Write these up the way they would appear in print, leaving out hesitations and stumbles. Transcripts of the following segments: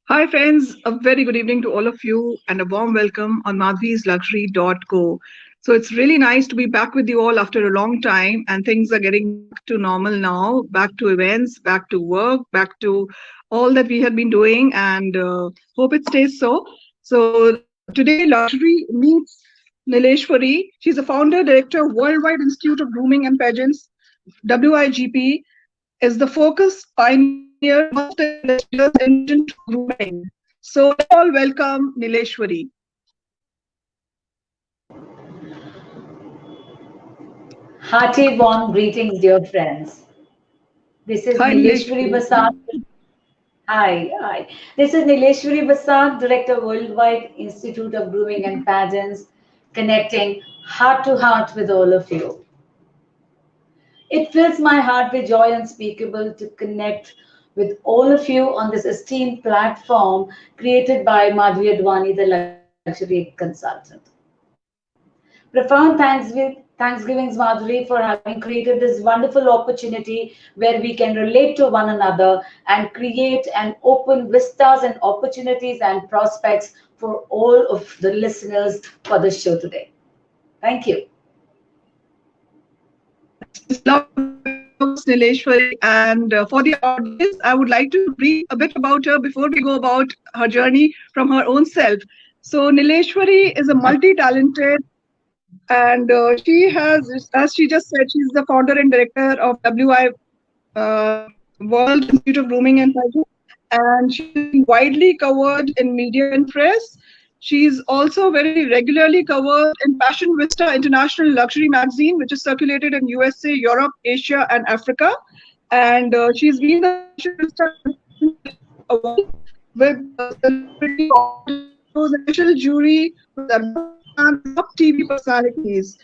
Hi, friends. A very good evening to all of you and a warm welcome on madhvisluxury.co. So, it's really nice to be back with you all after a long time, and things are getting back to normal now, back to events, back to work, back to all that we have been doing, and hope it stays so. So, today, Luxury meets Nileshwari. She's a founder, director of Worldwide Institute of Grooming and Pageants, WIGP, is the focus pioneer amongst the industry leaders in pageant grooming. So let's all welcome Nileshwari. Hearty warm greetings, dear friends. This is Hi Nileshwari Nileshwari. Basant. Hi. This is Nileshwari Basant, Director Worldwide Institute of Grooming and Pageants, connecting heart to heart with all of you. It fills my heart with joy unspeakable to connect with all of you on this esteemed platform created by Madhvi Advani, the luxury consultant. Profound Thanksgivings, Madhuri, for having created this wonderful opportunity where we can relate to one another and create and open vistas and opportunities and prospects for all of the listeners for the show today. Thank you. Yes, lovely words, Nileshwari. And for the audience, I would like to brief a bit about her before we go about her journey from her own self. So Nileshwari is a multi-talented, and she has, as she just said, she's the founder and director of WI World Institute of Grooming and Hygiene, and she's been widely covered in media and press. She's also very regularly covered in Passion Vista International Luxury Magazine, which is circulated in USA, Europe, Asia, and Africa. And she's been the Passion Vista Award with celebrity competition shows and official jury with Pakistan's top TV personalities.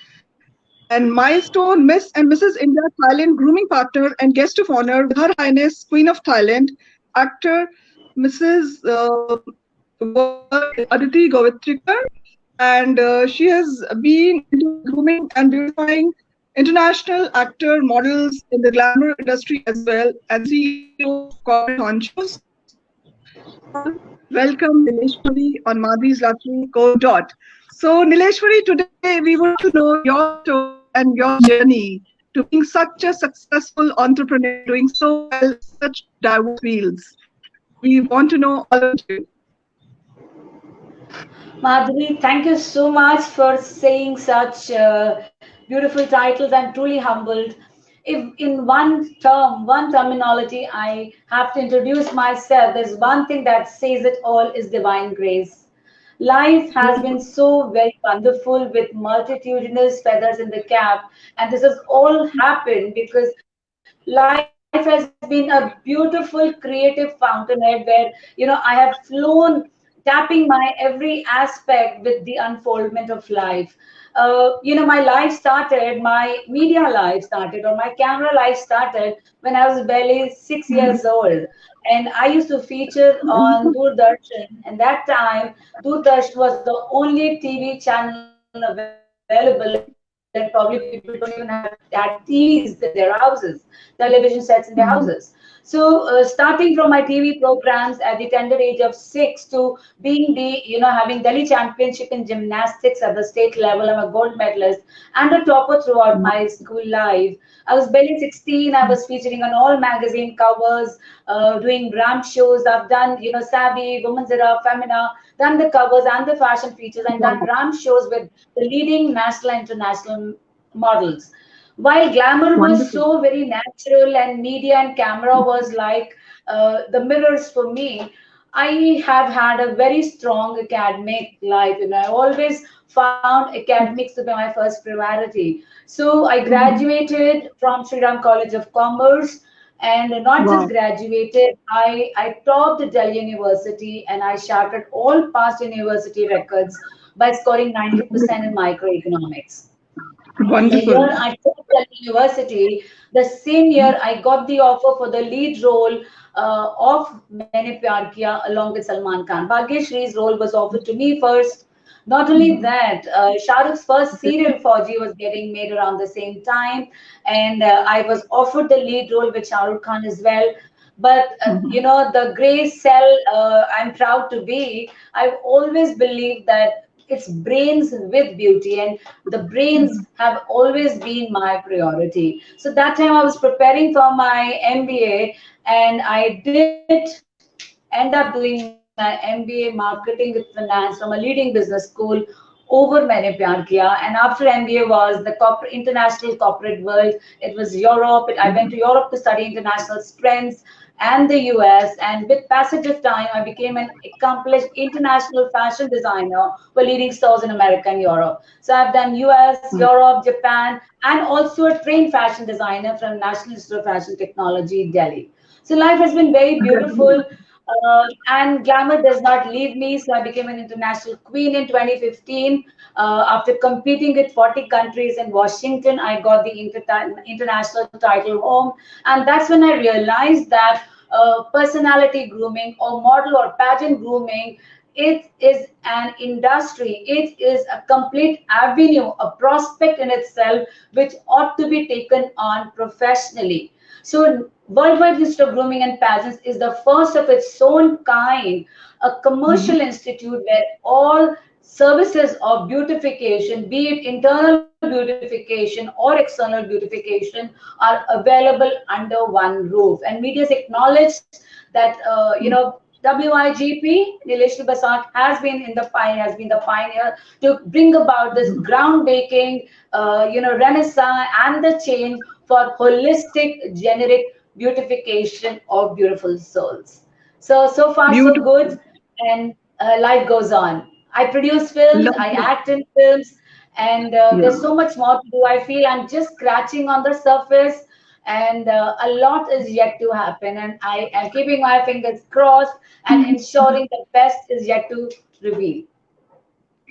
And milestone Miss and Mrs. India Thailand grooming partner and guest of honor with Her Highness Queen of Thailand, actor Mrs. Aditi Govitrikar, and she has been into grooming and beautifying international actor models in the glamour industry as well, and CEO of Corporate Honchos. All welcome Nileshwari on Madhi's Luxury Co. Dot. So Nileshwari, today we would love to know your story and your journey to being such a successful entrepreneur, doing so well in such diverse fields. We want to know all about you. Madhuri, thank you so much for saying such beautiful titles. I'm truly humbled. If in one terminology, I have to introduce myself, there's one thing that says it all is divine grace. Life has been so very wonderful with multitudinous feathers in the cap, and this has all happened because life has been a beautiful creative fountainhead where I have flown tapping my every aspect with the unfoldment of life. My life started, my media life started, or my camera life started when I was barely 6 years old. And I used to feature on Doordarshan. And that time, Doordarshan was the only TV channel available, and probably people don't even had TVs in their houses, television sets in their houses. So, starting from my TV programs at the tender age of 6 to being having Delhi championship in gymnastics at the state level, I'm a gold medalist and a topper throughout my school life. I was barely 16. I was featuring on all magazine covers, doing brand shows. I've done, Savvy, Women's Era, Femina, done the covers and the fashion features, and done brand shows with the leading national and international models. While glamour was Wonderful. so very natural and media and camera was like the mirrors for me, I have had a very strong academic life. I always found academics to be my first priority. So I graduated from Sri Ram College of Commerce, and not just Wow. graduated, I topped Delhi University and I shattered all past university records by scoring 90% in microeconomics. The Wonderful. year I took Delhi University, the same year I got the offer for the lead role of Maine Pyar Kiya along with Salman Khan. Bhagyashree's role was offered to me first. Not only that, Shah Rukh's first serial Fauji was getting made around the same time, and I was offered the lead role with Shah Rukh Khan as well. But the gray cell I'm proud to be, I've always believed that it's brains with beauty, and the brains have always been my priority. So that time I was preparing for my MBA, and I did end up doing my MBA marketing with finance from a leading business school over मैंने प्यार किया. And after MBA was the international corporate world. It was Europe. I went to Europe to study international strengths and the US. And with passage of time, I became an accomplished international fashion designer for leading stores in America and Europe. So I've done US, Europe, Japan, and also a trained fashion designer from National Institute of Fashion Technology, Delhi. So life has been very beautiful. And glamour does not leave me. So I became an international queen in 2015. After competing with 40 countries in Washington, I got the international title home. And that's when I realized that personality grooming or model or pageant grooming, it is an industry. It is a complete avenue, a prospect in itself, which ought to be taken on professionally. So Worldwide Institute of Grooming and Pageants is the first of its own kind, a commercial institute where all services of beautification, be it internal beautification or external beautification, are available under one roof. And media has acknowledged that, WIGP, Nileshwari Basant, has been the pioneer to bring about this groundbreaking, renaissance and the change for holistic, generic beautification of beautiful souls. So far so good, and life goes on. I produce films, I act in films, and there's so much more to do. I feel I'm just scratching on the surface, and a lot is yet to happen. And I am keeping my fingers crossed and ensuring the best is yet to reveal.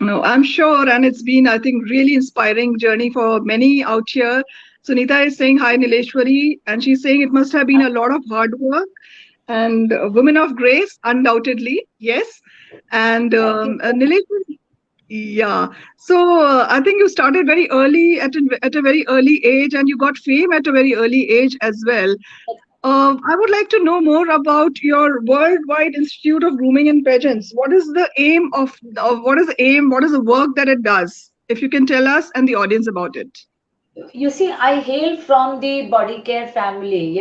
No, I'm sure, and it's been, I think, really inspiring journey for many out here. Sunita is saying hi, Nileshwari, and she's saying it must have been a lot of hard work and women of grace, undoubtedly, yes. And Nileshwari, yeah. So I think you started very early at a very early age, and you got fame at a very early age as well. I would like to know more about your Worldwide Institute of Grooming and Pageants. What is the aim what is the aim? What is the work that it does? If you can tell us and the audience about it. You see, I hail from the body care family.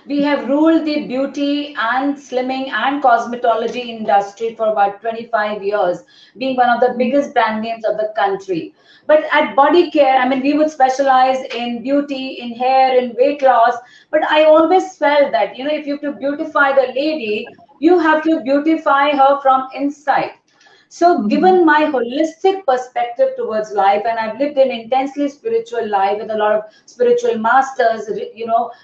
We have ruled the beauty and slimming and cosmetology industry for about 25 years, being one of the biggest brand names of the country. But at body care, I mean, we would specialize in beauty, in hair, in weight loss. But I always felt that, if you have to beautify the lady, you have to beautify her from inside. So given my holistic perspective towards life, and I've lived an intensely spiritual life with a lot of spiritual masters,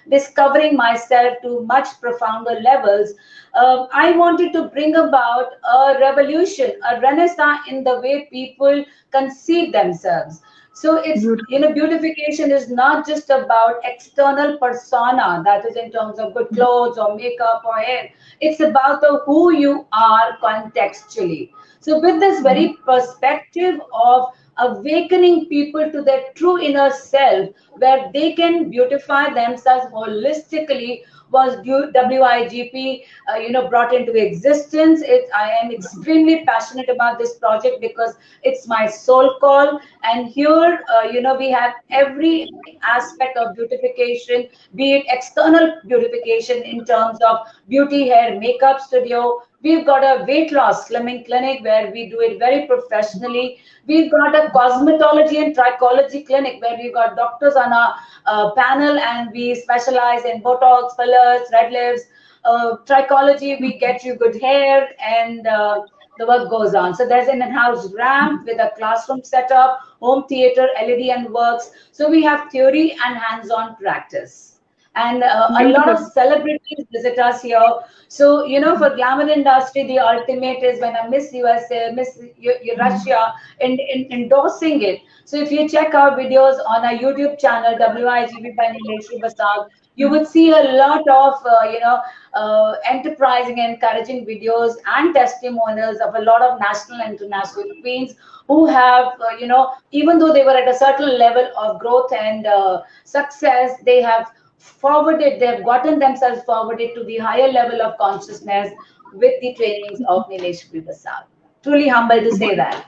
discovering myself to much profounder levels, I wanted to bring about a revolution, a renaissance in the way people conceive themselves. So it's, beautification is not just about external persona, that is in terms of good clothes or makeup or hair. It's about the who you are contextually. So with this very perspective of awakening people to their true inner self, where they can beautify themselves holistically, was WIGP, brought into existence. I am extremely passionate about this project because it's my soul call. And here, we have every aspect of beautification, be it external beautification in terms of beauty, hair, makeup studio. We've got a weight loss slimming clinic where we do it very professionally. We've got a cosmetology and trichology clinic where we've got doctors on our panel, and we specialize in Botox, fillers, red lips. Trichology, we get you good hair, and the work goes on. So there's an in-house ramp with a classroom setup, home theater, LED and works. So we have theory and hands-on practice. And a lot of celebrities visit us here. So, for glamour industry, the ultimate is when a Miss USA, Miss Russia, endorsing it. So if you check our videos on our YouTube channel, WIGP by Nileshwari Basant, you would see a lot of, enterprising and encouraging videos and testimonials of a lot of national and international queens who have, even though they were at a certain level of growth and success, they have forwarded, they've gotten themselves forwarded to the higher level of consciousness with the trainings of Nileshwari Basal. Truly humble to say that.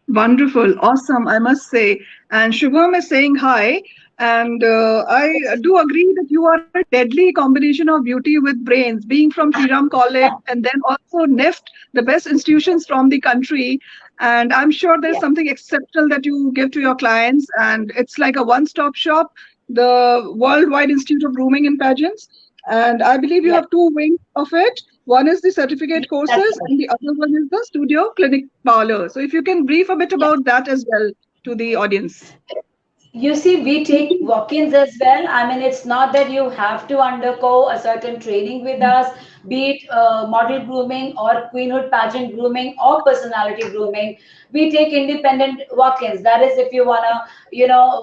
Wonderful, awesome, I must say. And Shubham is saying hi. And I do agree that you are a deadly combination of beauty with brains, being from Shriram College and then also NIFT, the best institutions from the country. And I'm sure there's Yeah. something exceptional that you give to your clients. And it's like a one stop shop, the Worldwide Institute of Grooming and Pageants. And I believe you Yeah. have two wings of it. One is the certificate Yeah, that's courses, right. and the other one is the studio clinic parlor. So, if you can brief a bit Yeah. about that as well to the audience. You see, we take walk-ins as well. I mean, it's not that you have to undergo a certain training with us, be it model grooming or queenhood pageant grooming or personality grooming. We take independent walk-ins. That is, if you wanna,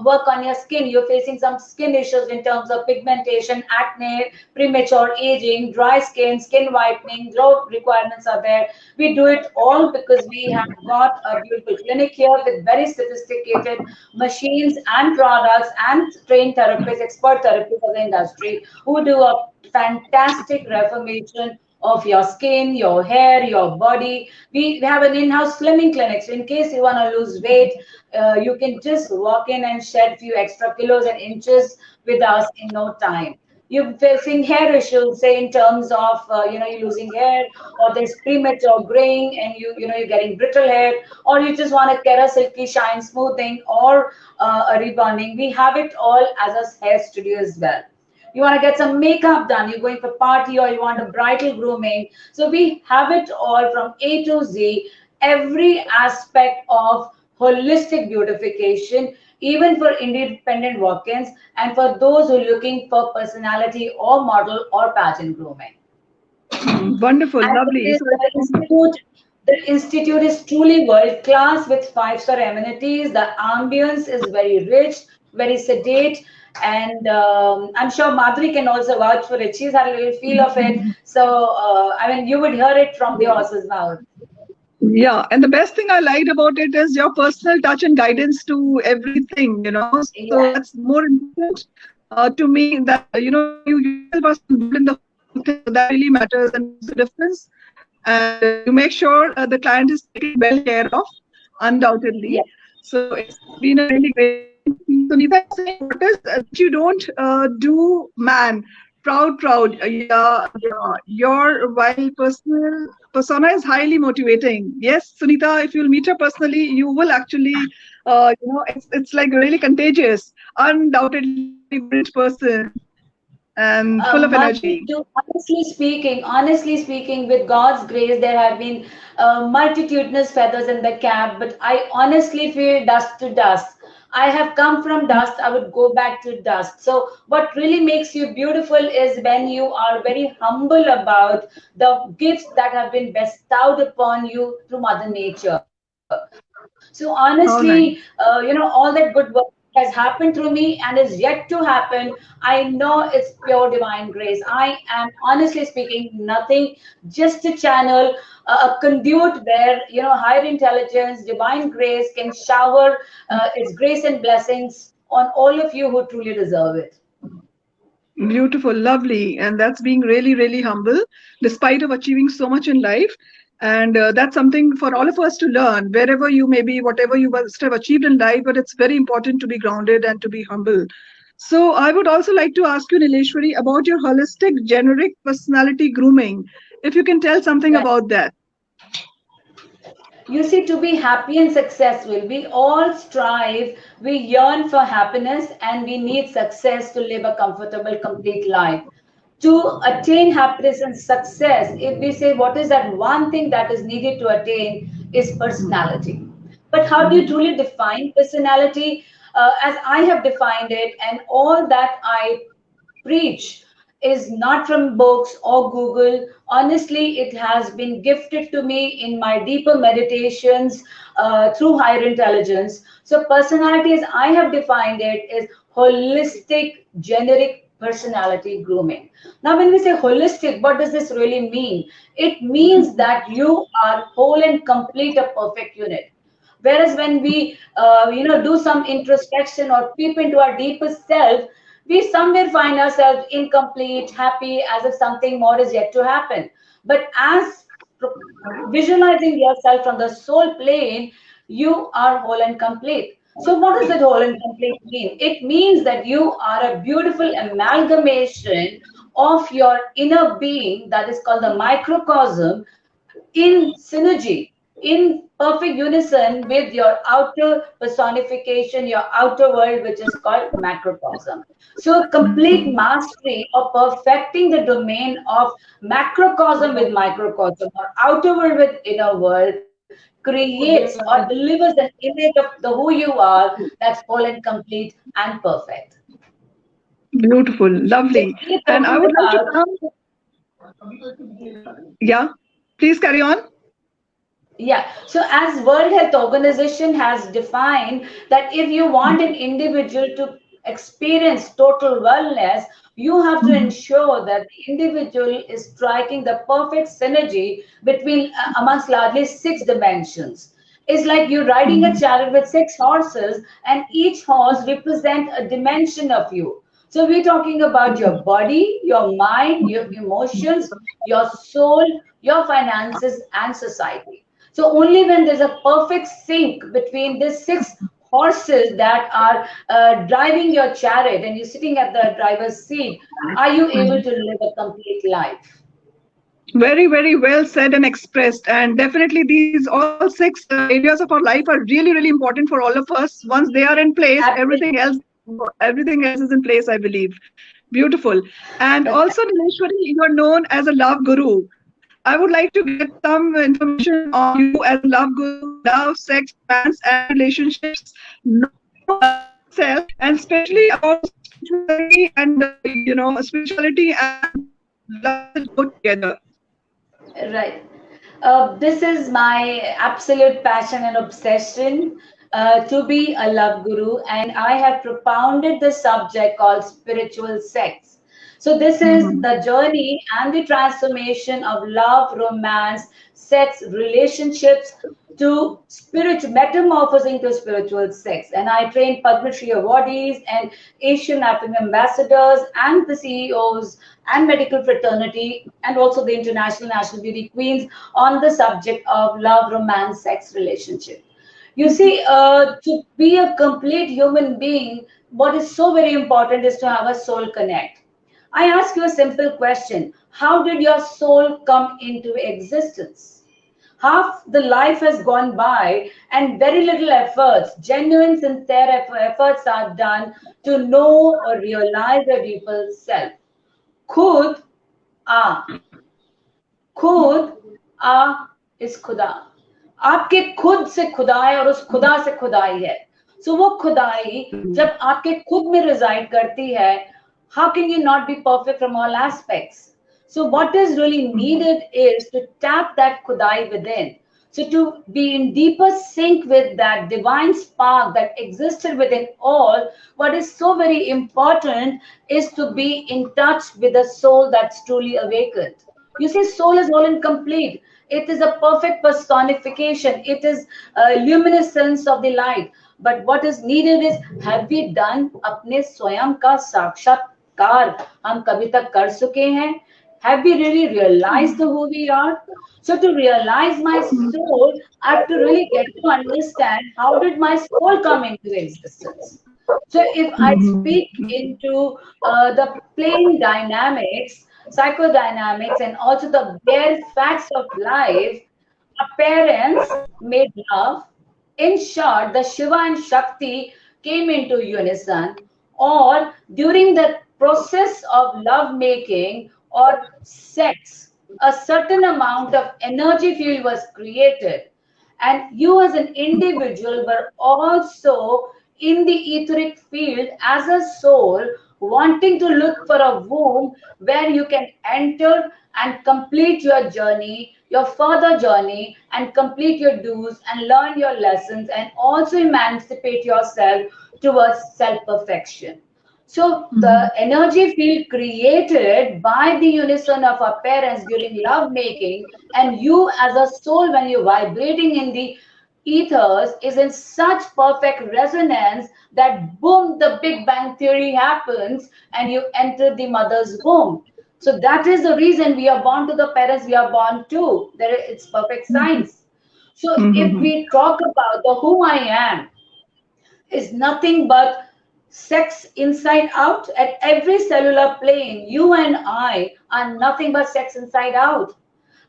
work on your skin, you're facing some skin issues in terms of pigmentation, acne, premature aging, dry skin, skin whitening, glow requirements are there. We do it all because we have got a beautiful clinic here with very sophisticated machines and products and trained therapists, expert therapists of the industry who do a fantastic reformation of your skin, your hair, your body. We have an in-house slimming clinic. So in case you want to lose weight, you can just walk in and shed few extra kilos and inches with us in no time. You're facing hair issues, say in terms of you're losing hair, or there's premature graying, and you're getting brittle hair, or you just want a Kera silky shine smoothing or a rebonding. We have it all as a hair studio as well. You want to get some makeup done, you're going for party, or you want a bridal grooming. So we have it all from A to Z, every aspect of holistic beautification, even for independent walk-ins and for those who are looking for personality or model or pageant grooming. Wonderful, And lovely. So, the institute is truly world class with five-star amenities. The ambience is very rich, very sedate, and I'm sure Madhuri can also vouch for it. She's had a little feel of it. So I mean, you would hear it from the horse's mouth. yeah, and the best thing I liked about it is your personal touch and guidance to everything, So Yeah. that's more important to me that, you yourself are involved in the whole thing. So that really matters and makes a difference. And you make sure the client is taken well care of, undoubtedly. Yeah. So it's been a really great thing. Sunita is saying, what is that you don't do, man? Proud. Yeah. Your while personal persona is highly motivating. Yes, Sunita, if you'll meet her personally, you will actually, it's like really contagious. Undoubtedly, a very brilliant person and full of Madhuri, energy. honestly speaking, with God's grace, there have been multitudinous feathers in the cap, but I honestly feel dust to dust. I have come from dust, I would go back to dust. So, what really makes you beautiful is when you are very humble about the gifts that have been bestowed upon you through Mother Nature. So, honestly, How nice. all that good work has happened through me and is yet to happen. I know it's pure divine grace. I am honestly speaking nothing, just a channel, a conduit where higher intelligence, divine grace can shower its grace and blessings on all of you who truly deserve it. Beautiful, lovely, and that's being really, really humble, despite of achieving so much in life. And that's something for all of us to learn, wherever you may be, whatever you must have achieved in life. But it's very important to be grounded and to be humble. So I would also like to ask you, Nileshwari, about your holistic generic personality grooming. If you can tell something Right. about that. You see, to be happy and successful, we all strive, we yearn for happiness, and we need success to live a comfortable, complete life. To attain happiness and success, if we say what is that one thing that is needed to attain, is personality. But how do you truly define personality? As I have defined it, and all that I preach is not from books or Google. Honestly, it has been gifted to me in my deeper meditations through higher intelligence. So, personality, as I have defined it, is holistic, generic personality grooming. Now, when we say holistic, what does this really mean? It means that you are whole and complete, a perfect unit. Whereas when we, do some introspection or peep into our deepest self, we somewhere find ourselves incomplete, happy, as if something more is yet to happen. But as visualizing yourself from the soul plane, you are whole and complete. So what does that whole and complete mean? It means that you are a beautiful amalgamation of your inner being, that is called the microcosm, in synergy, in perfect unison with your outer personification, your outer world, which is called macrocosm. So, complete mastery of perfecting the domain of macrocosm with microcosm, or outer world with inner world, creates or delivers an image of the who you are that's whole and complete and perfect. Beautiful, So, lovely. we're And I talking would like to about, come. Yeah, please carry on. yeah, so as World Health Organization has defined that if you want an individual to experience total wellness, you have to ensure that the individual is striking the perfect synergy between amongst largely six dimensions. It's like you're riding a chariot with six horses, and each horse represents a dimension of you. So we're talking about your body, your mind, your emotions, your soul, your finances, and society. So only when there's a perfect sync between these six horses that are driving your chariot and you're sitting at the driver's seat, are you able to live a complete life? Very, very well said and expressed. And definitely, these all six areas of our life are really, really important for all of us. Once they are in place, Absolutely. everything else is in place, I believe. Beautiful. And also, Nileshwari, you are known as a love guru. I would like to get some information on you as a love guru, love, sex, romance, and relationships. Know about yourself, and especially about spirituality and spirituality and love, how does it go together? Right. This is my absolute passion and obsession to be a love guru, and I have propounded the subject called spiritual sex. So, this is the journey and the transformation of love, romance, sex, relationships to spiritual metamorphosing to spiritual sex. And I train Padma Shri awardees and Asian African ambassadors and the CEOs and medical fraternity and also the international national beauty queens on the subject of love, romance, sex, relationship. You see, to be a complete human being, what is so very important is to have a soul connect. I ask you a simple question. How did your soul come into existence? Half the life has gone by and very little efforts, genuine, sincere efforts are done to know or realize the deeper self. खुद आ खुद आ इस खुदा आपके खुद से खुदा है और उस खुदा से खुदाई है सो वो खुदाई जब आपके खुद में रिजाइड करती है how can you not be perfect from all aspects so what is really needed is to tap that khudai within so to be in deeper sync with that divine spark that existed within all, what is so very important is to be in touch with the soul that's truly awakened. You see, soul is all incomplete. It is a perfect personification. It is a luminescence of the light. But what is needed is, have we done अपने स्वयं का साक्षात्कार हम कभी तक कर चुके हैं? Have we really realized who we are? So to realize my soul, I have to really get to understand how did my soul come into existence. So if I speak into the plain dynamics, psychodynamics, and also the bare facts of life, our parents made love. In short, the Shiva and Shakti came into unison, or during the process of love making or sex, a certain amount of energy field was created, and you as an individual were also in the etheric field as a soul wanting to look for a womb where you can enter and complete your journey, your further journey, and complete your do's and learn your lessons and also emancipate yourself towards self perfection. So the energy field created by the unison of our parents during love making, and you as a soul, when you're vibrating in the ethers is in such perfect resonance that boom, the Big Bang Theory happens and you enter the mother's womb. So that is the reason we are born to the parents we are born to. It's perfect science. So if Mm-hmm. we talk about the who I am, is nothing but sex inside out at every cellular plane. You and I are nothing but sex inside out.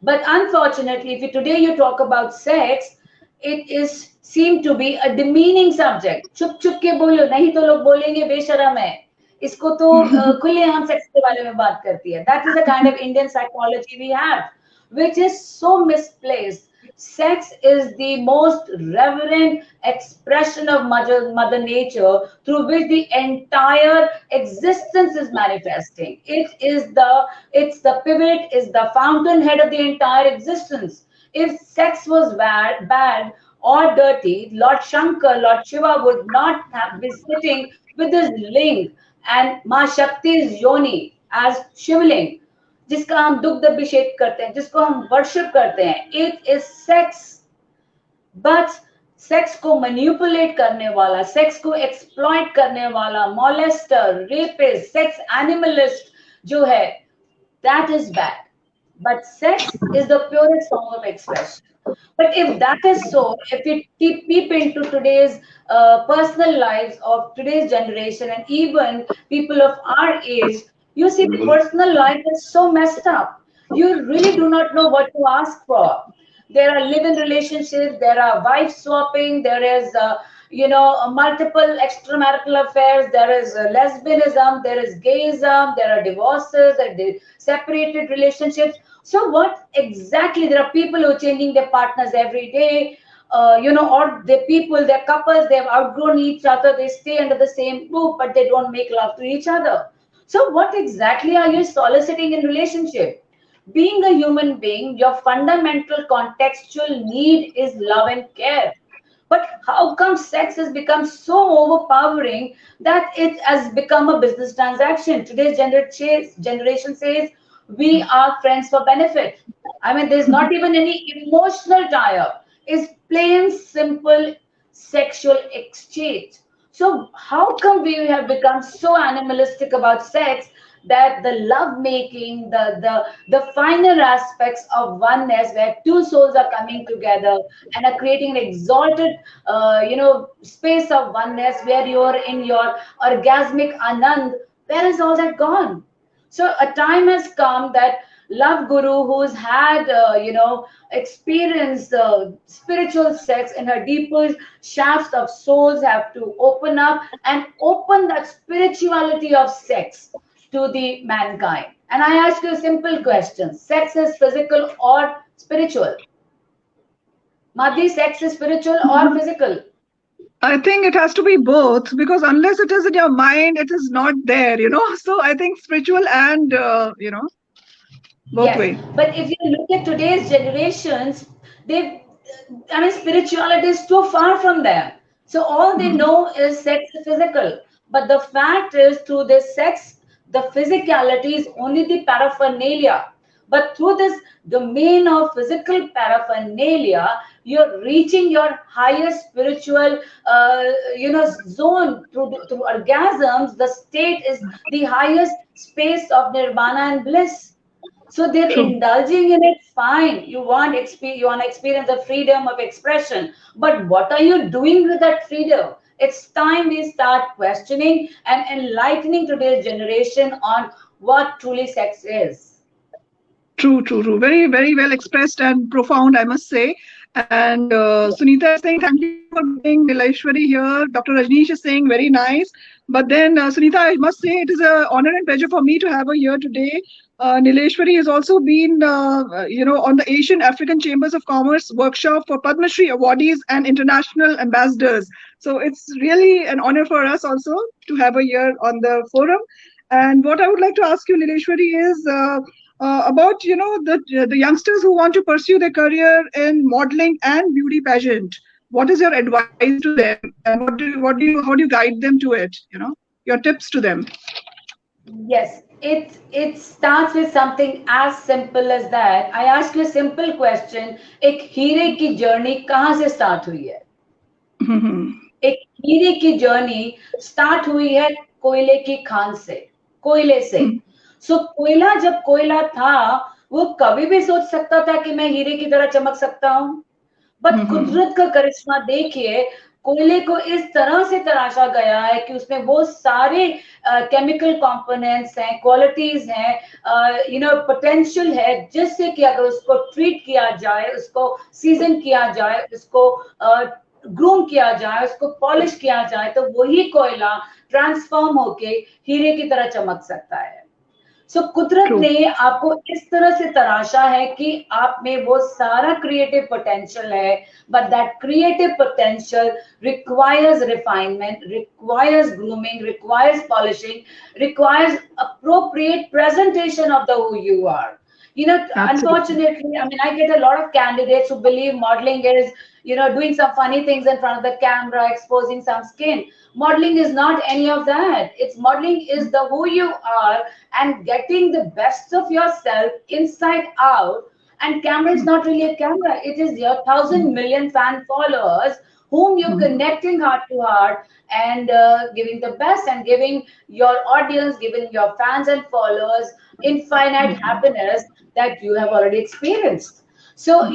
But unfortunately, if today you talk about sex, it is seem to be a demeaning subject. चुप चुप के बोलो, नहीं तो लोग बोलेंगे बेशरम है. इसको तो खुलेआम सेक्स के बारे में बात करती है. That is the kind of Indian psychology we have, which is so misplaced. Sex is the most reverent expression of mother nature through which the entire existence is manifesting. It's the pivot, is the fountainhead of the entire existence. If sex was bad or dirty, Lord Shankar, Lord Shiva would not have been sitting with his ling and Ma Shakti's yoni as Shivling, जिसका हम दुग्ध अभिषेक करते हैं, जिसको हम worship करते हैं. It is sex, but sex को मैनिपुलेट करने वाला, सेक्स को एक्सप्लॉइट करने वाला, मॉलेस्टर, रेपिस्ट, सेक्स एनिमलिस्ट जो है, that is bad. But sex is the purest form of expression. But if that is so, if we peep into today's personal lives of today's generation and even people of our age, you see the personal life is so messed up. You really do not know what to ask for. There are live-in relationships, there are wife swapping, there is multiple extramarital affairs, there is lesbianism, there is gayism, there are divorces, there are separated relationships. So what exactly, there are people who are changing their partners every day, or the people, they're couples, they've outgrown each other, they stay under the same roof, but they don't make love to each other. So what exactly are you soliciting in relationship? Being a human being, your fundamental contextual need is love and care. But how come sex has become so overpowering that it has become a business transaction? Today's generation says, we are friends for benefit. I mean, there's not even any emotional tie-up. It's plain, simple sexual exchange. So how come we have become so animalistic about sex that the love making, the finer aspects of oneness, where two souls are coming together and are creating an exalted, space of oneness, where you're in your orgasmic anand, where is all that gone? So a time has come that love guru who's had, experienced spiritual sex in her deeper shafts of souls have to open up and open that spirituality of sex to the mankind. And I ask you a simple question. Sex is physical or spiritual? Madhi, sex is spiritual or physical? I think it has to be both, because unless it is in your mind, it is not there, So I think spiritual and, both way. But if you look at today's generations, spirituality is too far from them. So all they know is sex is physical. But the fact is, through this sex, the physicality is only the paraphernalia. But through this domain of physical paraphernalia, you're reaching your highest spiritual, zone through orgasms. The state is the highest space of nirvana and bliss. So they're indulging in it, fine. You want to experience the freedom of expression. But what are you doing with that freedom? It's time we start questioning and enlightening today's generation on what truly sex is. True. Very, very well expressed and profound, I must say. And Sunita is saying, thank you for being Nileshwari here. Dr. Rajneesh is saying, very nice. But then, Sunita, I must say, it is an honor and pleasure for me to have her here today. Nileshwari has also been, on the Asian African Chambers of Commerce workshop for Padma Shri awardees and international ambassadors. So it's really an honor for us also to have her here on the forum. And what I would like to ask you, Nileshwari, is about the youngsters who want to pursue their career in modeling and beauty pageant. What is your advice to them, and how do you guide them to it? Your tips to them. Yes, it starts with something as simple as that. I ask you a simple question. एक हीरे की journey कहाँ से start हुई है? एक हीरे की जर्नी स्टार्ट हुई है कोयले की खान से, कोयले से. सो कोयला जब कोयला था, वो कभी भी सोच सकता था कि मैं हीरे की तरह चमक सकता हूं. बट कुदरत का करिश्मा देखिए, कोयले को इस तरह से तराशा गया है कि उसमें वो सारे केमिकल कंपोनेंट्स हैं, क्वालिटीज हैं, पोटेंशियल है, जिससे कि अगर उसको ट्रीट किया जाए, उसको सीजन किया जाए, उसको ग्रूम किया जाए, उसको पॉलिश किया जाए, तो वही कोयला ट्रांसफॉर्म होके हीरे की तरह चमक सकता है. सो कुदरत ने आपको इस तरह से तराशा है कि आप में वो सारा क्रिएटिव पोटेंशियल है, but that creative potential requires refinement, requires grooming, requires polishing, requires appropriate presentation of the who you are. Unfortunately, I mean, I get a lot of candidates who believe modeling is, doing some funny things in front of the camera, exposing some skin. Modeling is not any of that. It's modeling is the who you are and getting the best of yourself inside out. And camera is not really a camera. It is your 1,000 million fan followers whom you're connecting heart to heart and giving the best and giving your audience, giving your fans and followers infinite happiness that you have already experienced. So,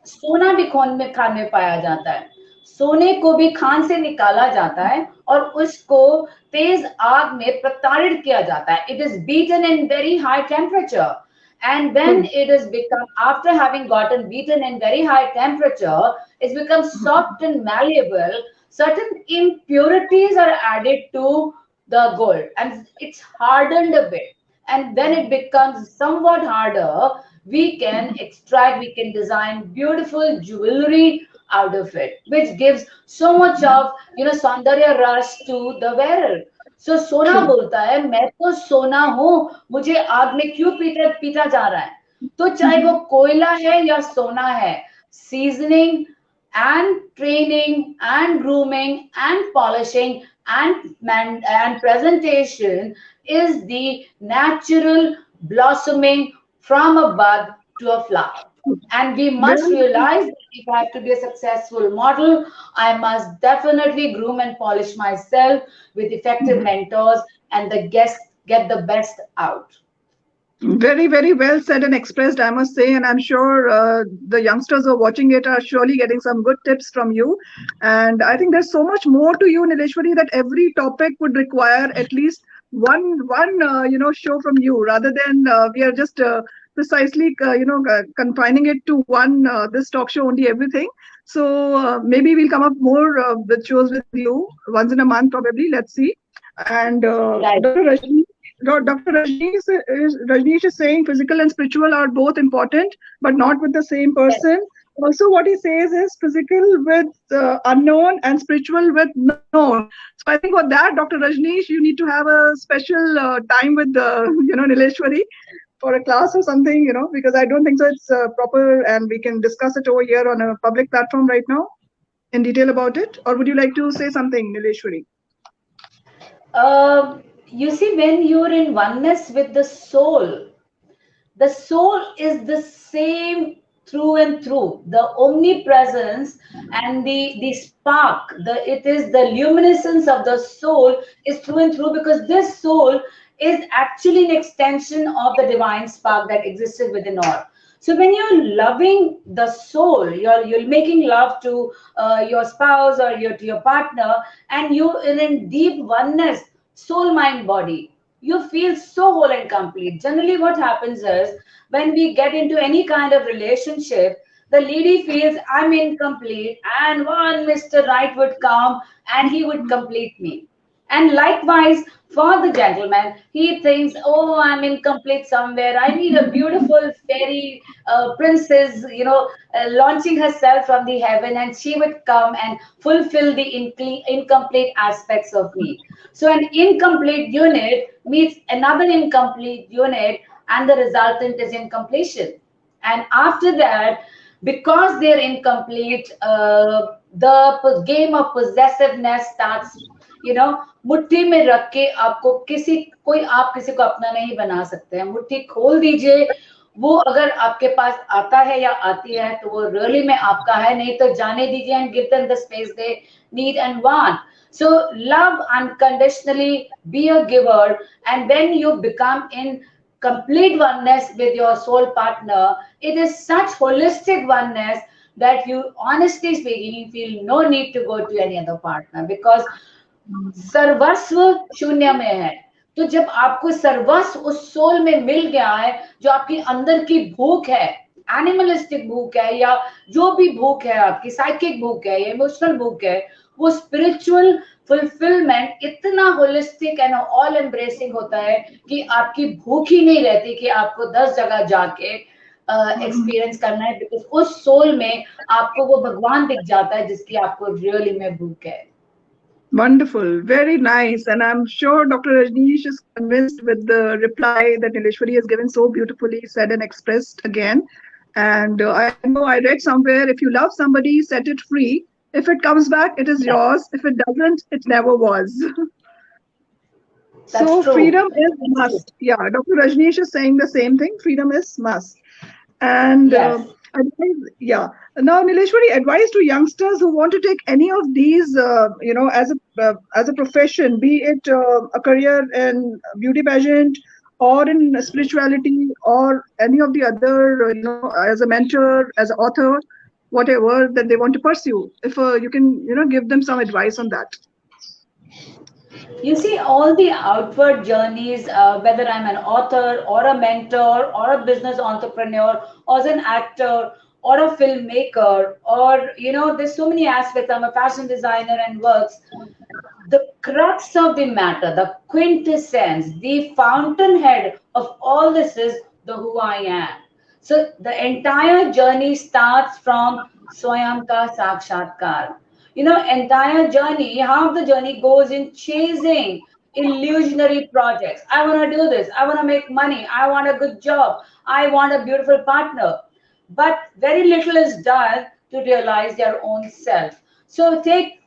सोना भी खान में पाया जाता है. सोने को भी खान से निकाला जाता है और उसको तेज आग में प्रताड़ित किया जाता है. It is beaten in very high temperature. And when it is become, after having gotten beaten in very high temperature, it's become soft and malleable. Certain impurities are added to the gold and it's hardened a bit. And when it becomes somewhat harder, we can extract, we can design beautiful jewelry out of it, which gives so much of, saundarya rush to the wearer. So सोना बोलता है, मैं तो सोना हूं, मुझे आग में क्यों पीटा जा रहा है? तो चाहे वो कोयला है या सोना है, seasoning and training and grooming and polishing and presentation is the natural blossoming from a bud to a flower. And we must realize that if I have to be a successful model, I must definitely groom and polish myself with effective mentors and the guests get the best out. Very, very well said and expressed, I must say. And I'm sure the youngsters who are watching it are surely getting some good tips from you. And I think there's so much more to you, Nileshwari, that every topic would require at least one show from you, rather than we are just precisely confining it to one this talk show only, everything. So maybe we'll come up more with shows with you once in a month, probably. Let's see. And Dr. Rajni, Dr. Rajneesh is saying physical and spiritual are both important, but not with the same person. Also, what he says is physical with unknown and spiritual with known. So I think for that, Dr. Rajneesh, you need to have a special time with Nileshwari for a class or something, because I don't think so it's proper, and we can discuss it over here on a public platform right now in detail about it. Or would you like to say something, Nileshwari? You see, when you're in oneness with the soul is the same through and through. The omnipresence and the spark, it is the luminescence of the soul is through and through, because this soul is actually an extension of the divine spark that existed within all. So when you're loving the soul, you're making love to your spouse or to your partner, and you're in deep oneness, soul, mind, body, you feel so whole and complete. Generally, what happens is when we get into any kind of relationship, the lady feels I'm incomplete, and one Mr. Right would come and he would complete me. And likewise, for the gentleman, he thinks, oh, I'm incomplete somewhere. I need a beautiful fairy princess, launching herself from the heaven, and she would come and fulfill the incomplete aspects of me. So an incomplete unit meets another incomplete unit, and the resultant is incompletion. And after that, because they're incomplete, the game of possessiveness starts, मुट्ठी में रख के आपको आप किसी को अपना नहीं बना सकते हैं. मुट्ठी खोल दीजिए, वो अगर आपके पास आता है या आती है तो वो रियली में आपका है, नहीं तो जाने दीजिए and give them the space they need and want. So love unconditionally, be a giver, and when you become in complete oneness with your soul partner, it is such holistic oneness that you, honestly speaking, you feel no need to go to any other partner, because सर्वस्व शून्य में है. तो जब आपको सर्वस्व उस soul में मिल गया है, जो आपकी अंदर की भूख है, एनिमलिस्टिक भूख है, या जो भी भूख है, आपकी साइकिक भूख है या इमोशनल भूख है, वो स्पिरिचुअल फुलफिलमेंट इतना होलिस्टिक एंड ऑल एम्ब्रेसिंग होता है कि आपकी भूख ही नहीं रहती कि आपको 10 जगह जाके एक्सपीरियंस करना है, बिकॉज उस सोल में आपको वो भगवान दिख जाता है जिसकी आपको रियली में भूख है. Wonderful, very nice. And I'm sure Dr. Rajneesh is convinced with the reply that Nileshwari has given so beautifully said and expressed again. And I know I read somewhere, if you love somebody, set it free. If it comes back, it is yours. If it doesn't, it never was. So true. Freedom is must. Yeah, Dr. Rajneesh is saying the same thing. Freedom is must. And Yes. Yeah. Now, Nileshwari, advice to youngsters who want to take any of these, as a profession, be it a career in beauty pageant or in spirituality or any of the other, as a mentor, as an author, whatever that they want to pursue. If you can, give them some advice on that. You see, all the outward journeys, whether I'm an author or a mentor or a business entrepreneur or as an actor or a filmmaker, or, there's so many aspects. I'm a fashion designer and works. The crux of the matter, the quintessence, the fountainhead of all this is the who I am. So the entire journey starts from Swayam Ka Sakshatkar. Entire journey, half the journey goes in chasing illusionary projects. I want to do this. I want to make money. I want a good job. I want a beautiful partner. But very little is done to realize your own self. So take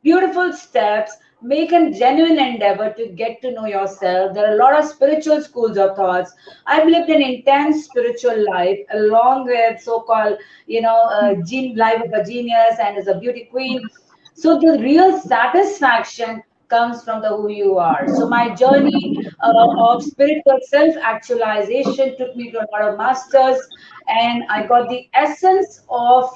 beautiful steps, make a genuine endeavor to get to know yourself. There are a lot of spiritual schools of thoughts. I've lived an intense spiritual life along with so-called, life of a genius and as a beauty queen. So the real satisfaction comes from the who you are. So my journey of spiritual self-actualization took me to a lot of masters, and I got the essence of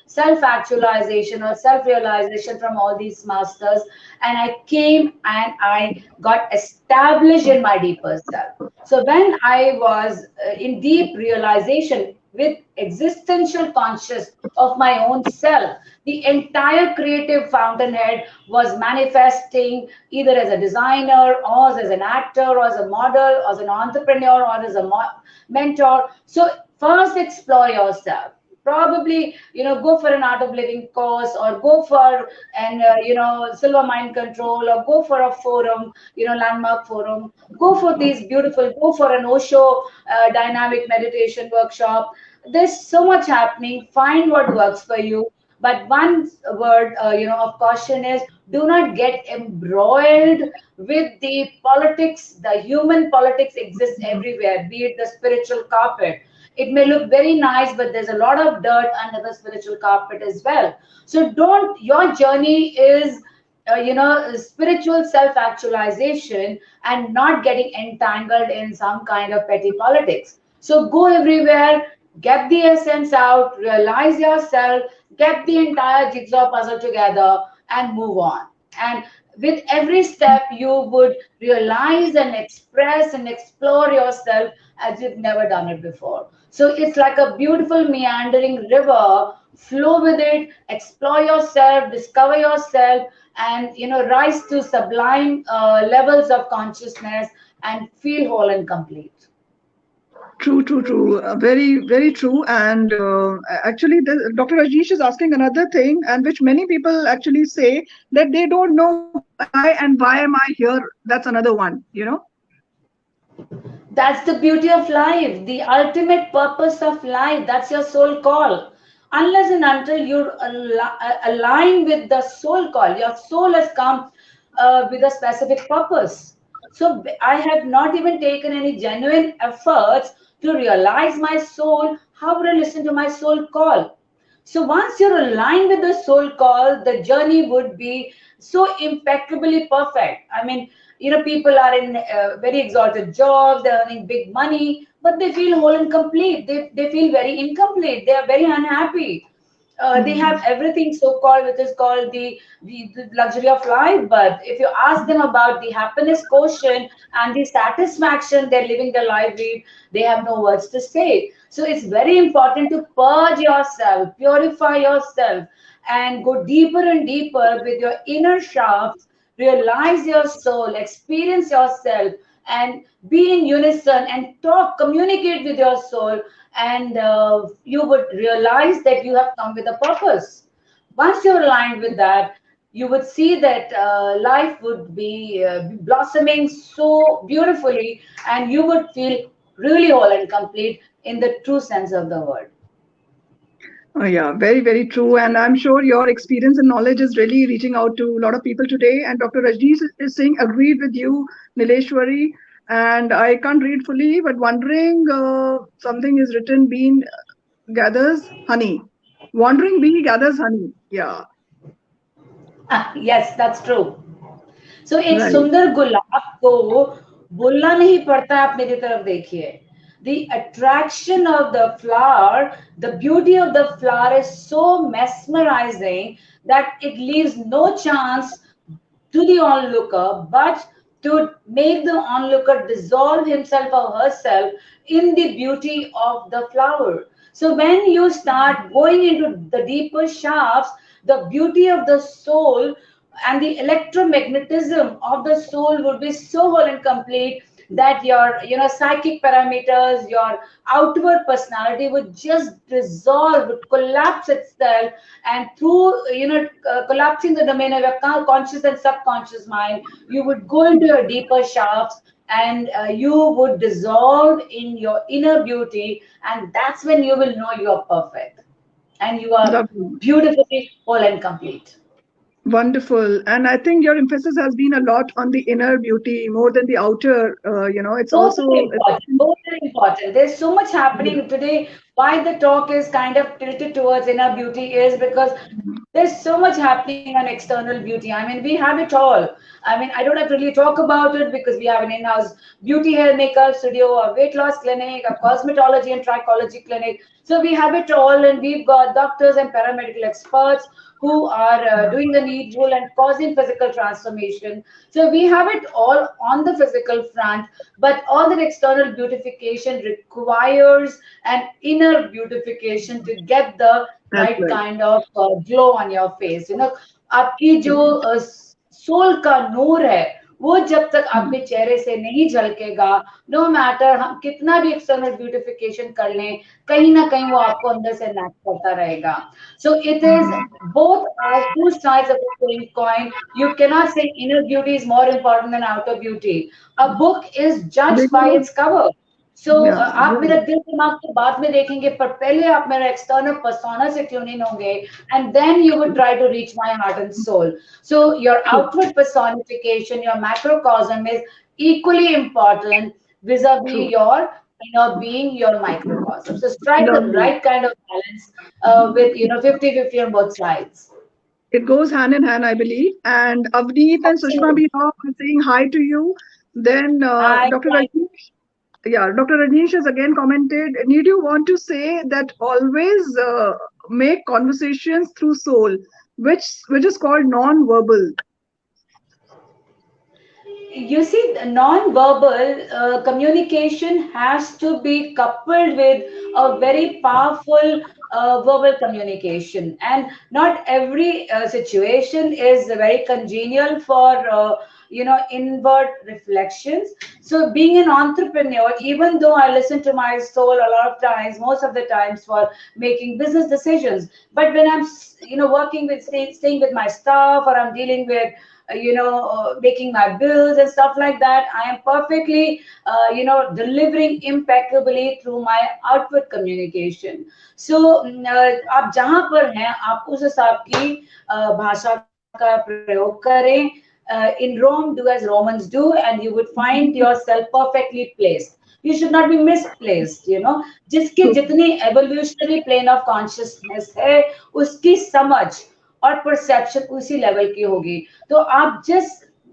self-actualization or self-realization from all these masters, and I came and I got established in my deeper self. So when I was in deep realization with existential conscious of my own self, the entire creative fountainhead was manifesting either as a designer or as an actor or as a model or as an entrepreneur or as a mentor. So first explore yourself. Probably, go for an art of living course, or go for an, silver mind control, or go for a forum, landmark forum. Go for these beautiful, go for an Osho dynamic meditation workshop. There's so much happening. Find what works for you. But one word, of caution is, do not get embroiled with the politics. The human politics exists everywhere, be it the spiritual carpet. It may look very nice, but there's a lot of dirt under the spiritual carpet as well. So your journey is, spiritual self-actualization and not getting entangled in some kind of petty politics. So go everywhere, get the essence out, realize yourself, get the entire jigsaw puzzle together and move on. And with every step, you would realize and express and explore yourself as you've never done it before. So it's like a beautiful meandering river. Flow with it, explore yourself, discover yourself, and rise to sublime levels of consciousness and feel whole and complete. True. Very, very true. And actually, Dr. Rajneesh is asking another thing, and which many people actually say that they don't know who am I and why am I here. That's another one, That's the beauty of life, the ultimate purpose of life. That's your soul call. Unless and until you align with the soul call, your soul has come with a specific purpose. So I have not even taken any genuine efforts to realize my soul. How would I listen to my soul call? So once you're aligned with the soul call, the journey would be so impeccably perfect. I mean, people are in very exalted jobs, they're earning big money, but they feel whole and complete. They feel very incomplete. They are very unhappy. They have everything so-called, which is called the luxury of life. But if you ask them about the happiness quotient and the satisfaction they're living their life with, they have no words to say. So it's very important to purge yourself, purify yourself, and go deeper and deeper with your inner shafts, realize your soul, experience yourself, and be in unison and talk, communicate with your soul, and you would realize that you have come with a purpose. Once you're aligned with that, you would see that life would be blossoming so beautifully, and you would feel really whole and complete in the true sense of the word. Yeah, very, very true. And I'm sure your experience and knowledge is really reaching out to a lot of people today. And Dr. Rajneesh is saying, agreed with you, Nileshwari. And I can't read fully, but wondering something is written, bean gathers honey. Wandering bee gathers honey. Yeah, Yes, that's true. So एक right. सुंदर गुलाब को बोलना नहीं पड़ता, आप मेरी तरफ देखिए. The attraction of the flower, the beauty of the flower is so mesmerizing that it leaves no chance to the onlooker, but to make the onlooker dissolve himself or herself in the beauty of the flower. So when you start going into the deeper shafts, the beauty of the soul and the electromagnetism of the soul would be so whole and complete that your psychic parameters, your outward personality would just dissolve, would collapse itself, and through collapsing the domain of your conscious and subconscious mind, you would go into your deeper shafts, and you would dissolve in your inner beauty, and that's when you will know you are perfect and you are Lovely. beautifully whole and complete. Wonderful. And I think your emphasis has been a lot on the inner beauty more than the outer. It's Both are also, important. Both are important. There's so much happening today. Why the talk is kind of tilted towards inner beauty is because there's so much happening on external beauty. I mean, we have it all. I mean, I don't have to really talk about it because we have an in-house beauty hair makeup studio, a weight loss clinic, a cosmetology and trichology clinic. So we have it all, and we've got doctors and paramedical experts who are doing the needful and causing physical transformation. So we have it all on the physical front, but all that external beautification requires an inner beautification to get the that's right right. kind of glow on your face. आपकी जो soul का नूर है, वो जब तक आपके चेहरे से नहीं झलकेगा, नो मैटर हम कितना भी एक्सटर्नल ब्यूटिफिकेशन कर लें, कहीं ना कहीं वो आपको अंदर से नैक करता रहेगा. So it is both are two sides of the same coin. You cannot say inner beauty is more important than outer beauty. A book is judged by Because, its cover. So yeah, आप मेरा right. दिल दिमाग तो बाद में देखेंगे, पर पहले आप मेरा एक्सटर्नल पर्सोना से ट्यून इन होंगे, and then you would try to reach my heart and soul. So your True. outward personification, your macrocosm is equally important vis-a-vis True. your inner being, your microcosm. So strike the Lovely. right kind of balance with 50-50 on both sides. It goes hand in hand, I believe. And Avneet and Sushma Absolutely. B. Rao are saying hi to you. Then I Dr. like. Rajneesh, yeah, Dr. Rajneesh has again commented, need you want to say that always make conversations through soul, which is called non-verbal. You see, the non-verbal communication has to be coupled with a very powerful verbal communication, and not every situation is very congenial for inward reflections. So being an entrepreneur, even though I listen to my soul a lot of times, most of the times for making business decisions, but when I'm working with staying with my staff, or I'm dealing with making my bills and stuff like that, I am perfectly delivering impeccably through my outward communication. So आप जहां पर हैं, आप उस हिसाब की भाषा का प्रयोग करें. in Rome, do as Romans do, and you would find yourself perfectly placed. You should not be misplaced, you know. जिसकी जितनी evolutionary plane of consciousness है, उसकी समझ और perception उसी level की होगी. तो आप जिस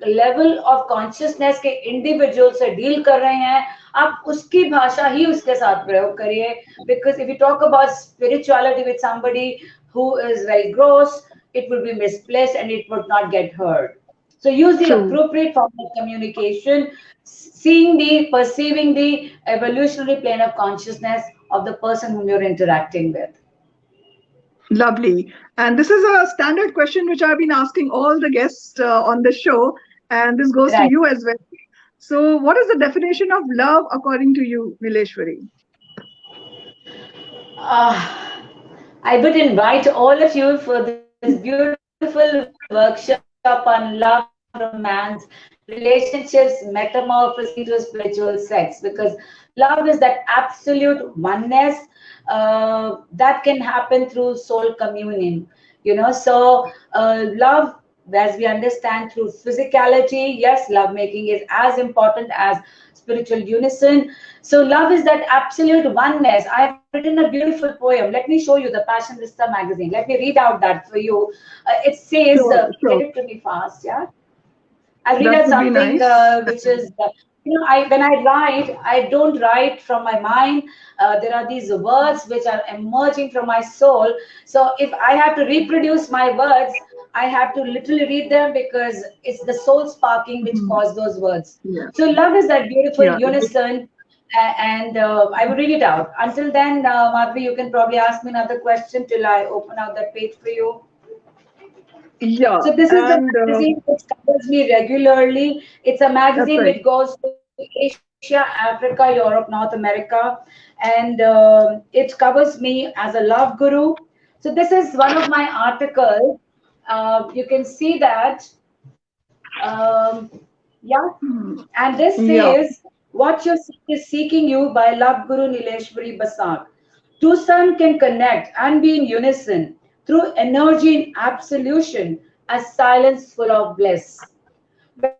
level of consciousness के individual से deal कर रहे हैं, आप उसकी भाषा ही उसके साथ प्रयोग करिए. Because if you talk about spirituality with somebody who is very gross, it will be misplaced and it would not get heard. So use the appropriate form of communication, perceiving the evolutionary plane of consciousness of the person whom you're interacting with. Lovely. And this is a standard question which I've been asking all the guests on the show, and this goes to you as well. So what is the definition of love according to you, Nileshwari? I would invite all of you for this beautiful workshop on love, romance, relationships, metamorphosing to spiritual sex, because love is that absolute oneness that can happen through soul communion, you know. So love, as we understand through physicality, yes, love making is as important as spiritual unison. So love is that absolute oneness. I have written a beautiful poem. Let me show you, the Passionista magazine. Let me read out that for you. It says, get it to me fast, yeah? I read out something which is, you know, when I write, I don't write from my mind. There are these words which are emerging from my soul. So if I have to reproduce my words, I have to literally read them, because it's the soul sparking which caused those words. So love is that beautiful unison, and I will read it out. Until then, Madhvi, you can probably ask me another question till I open out that page for you. Yeah. So this is the magazine which covers me regularly. It's a magazine which goes to Asia, Africa, Europe, North America, and it covers me as a love guru. So this is one of my articles. You can see that. And this says, What You Seek is Seeking You by Love Guru Nileshwari Basant. Two sons can connect and be in unison through energy in absolution, as silence full of bliss.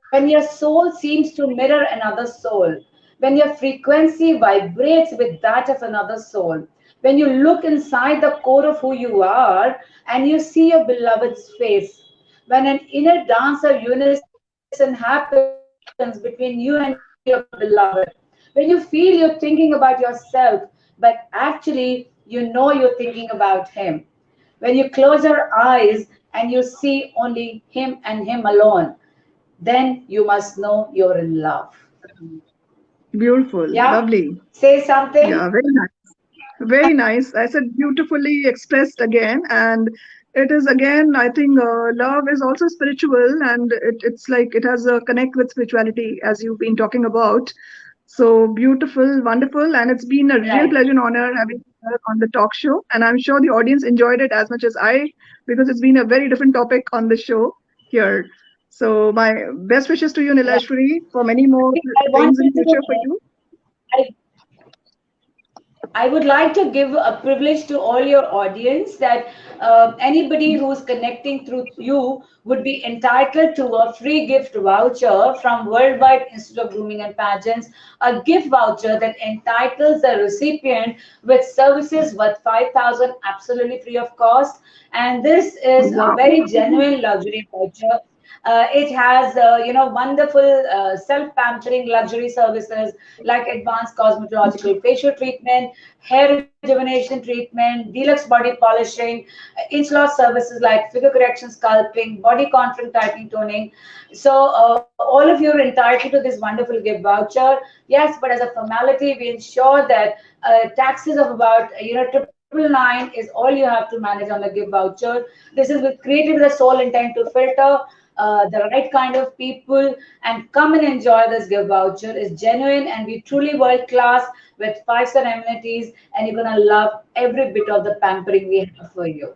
When your soul seems to mirror another soul, when your frequency vibrates with that of another soul, when you look inside the core of who you are and you see your beloved's face, when an inner dance of unison happens between you and your beloved, when you feel you're thinking about yourself, but actually you know you're thinking about him, when you close your eyes and you see only him and him alone, then you must know you're in love. Beautiful. Lovely. Say something. Yeah, very nice. Very nice. I said beautifully expressed again. And it is again, I think love is also spiritual, and it's like it has a connect with spirituality, as you've been talking about. So beautiful, wonderful. And it's been a real pleasure and honor having you on the talk show. And I'm sure the audience enjoyed it as much as I, because it's been a very different topic on the show here. So my best wishes to you, Nileshwari, for many more things in future for you. I would like to give a privilege to all your audience that anybody who's connecting through you would be entitled to a free gift voucher from Worldwide Institute of Grooming and Pageants, a gift voucher that entitles the recipient with services worth 5,000 absolutely free of cost. And this is a very genuine luxury voucher. It has, wonderful self-pampering luxury services like advanced cosmetological facial treatment, hair rejuvenation treatment, deluxe body polishing, inch-loss services like figure correction, sculpting, body contouring, tightening, toning. So all of you are entitled to this wonderful gift voucher. Yes, but as a formality, we ensure that taxes of about, $999 is all you have to manage on the gift voucher. This is created with the sole intent to filter the right kind of people and come and enjoy this gift voucher. Is genuine and we truly world class with 5-star amenities, and you're gonna love every bit of the pampering we have for you.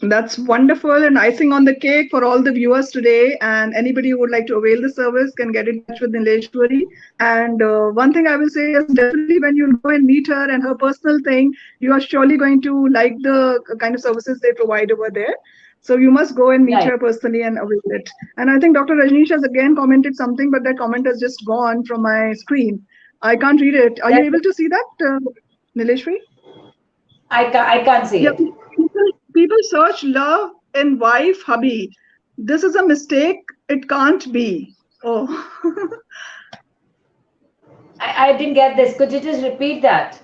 That's wonderful, and icing on the cake for all the viewers today. And anybody who would like to avail the service can get in touch with Nileshwari. And one thing I will say is definitely when you go and meet her and her personal thing, you are surely going to like the kind of services they provide over there. So you must go and meet Right. her personally and avail it. And I think Dr. Rajneesh has again commented something, but that comment has just gone from my screen. I can't read it. Are you That able to see that, Nileshwari? I can't see Yeah, it. people search love in wife, hubby. This is a mistake. It can't be. Oh, I didn't get this. Could you just repeat that?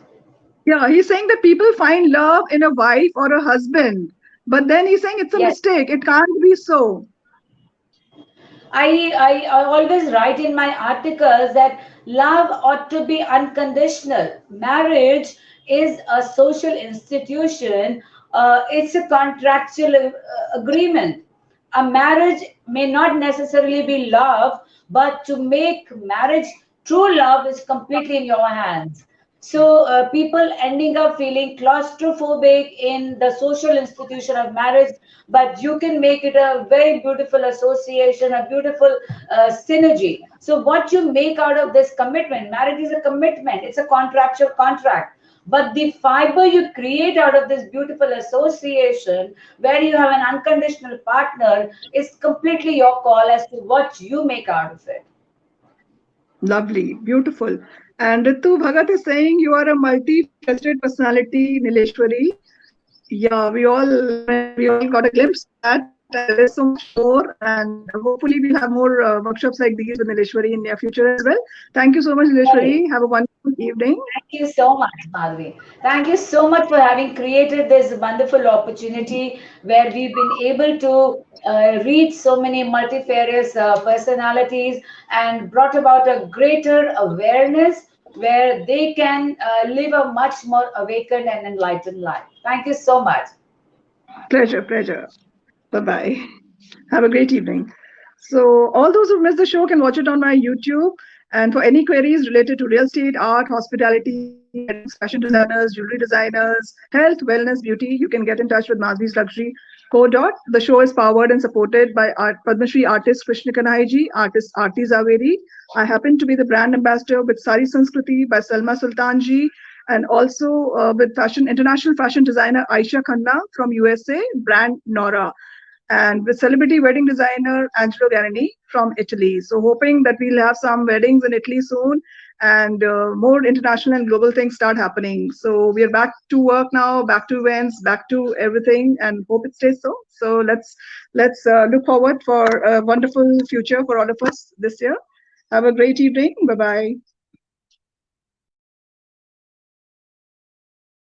yeah. He's saying that people find love in a wife or a husband, but then he's saying it's a Yes. mistake. It can't be so. I always write in my articles that love ought to be unconditional. Marriage is a social institution, it's a contractual agreement. A marriage may not necessarily be love, but to make marriage true love is completely in your hands. So people ending up feeling claustrophobic in the social institution of marriage, but you can make it a very beautiful association, a beautiful synergy. So what you make out of this commitment, marriage is a commitment, it's a contractual contract. But the fiber you create out of this beautiful association, where you have an unconditional partner, is completely your call as to what you make out of it. Lovely, beautiful. And Ritu Bhagat is saying you are a multifaceted personality, Nileshwari. Yeah, we all got a glimpse of that, and there is so much more. And hopefully, we'll have more workshops like these with Nileshwari in near future as well. Thank you so much, Right. Nileshwari. Have a wonderful evening. Thank you so much, Madhvi. Thank you so much for having created this wonderful opportunity where we've been able to reach so many multifarious personalities and brought about a greater awareness where they can live a much more awakened and enlightened life. Thank you so much. Pleasure, pleasure. Bye bye. Have a great evening. So, all those who missed the show can watch it on my YouTube. And for any queries related to real estate, art, hospitality, weddings, fashion designers, jewelry designers, health, wellness, beauty, you can get in touch with Madhvi's Luxury Co. The show is powered and supported by Padma Shri artist Krishna Kanhai ji, artist Aarti Zaveri. I happen to be the brand ambassador with Sari Sanskriti by Salma Sultan ji, and also with international fashion designer Aisha Khanna from USA, brand Nora, and with celebrity wedding designer Angelo Garani from Italy. So hoping that we'll have some weddings in Italy soon, and more international and global things start happening. So we are back to work now, back to events, back to everything, and hope it stays so. So let's look forward for a wonderful future for all of us this year. Have a great evening. Bye bye.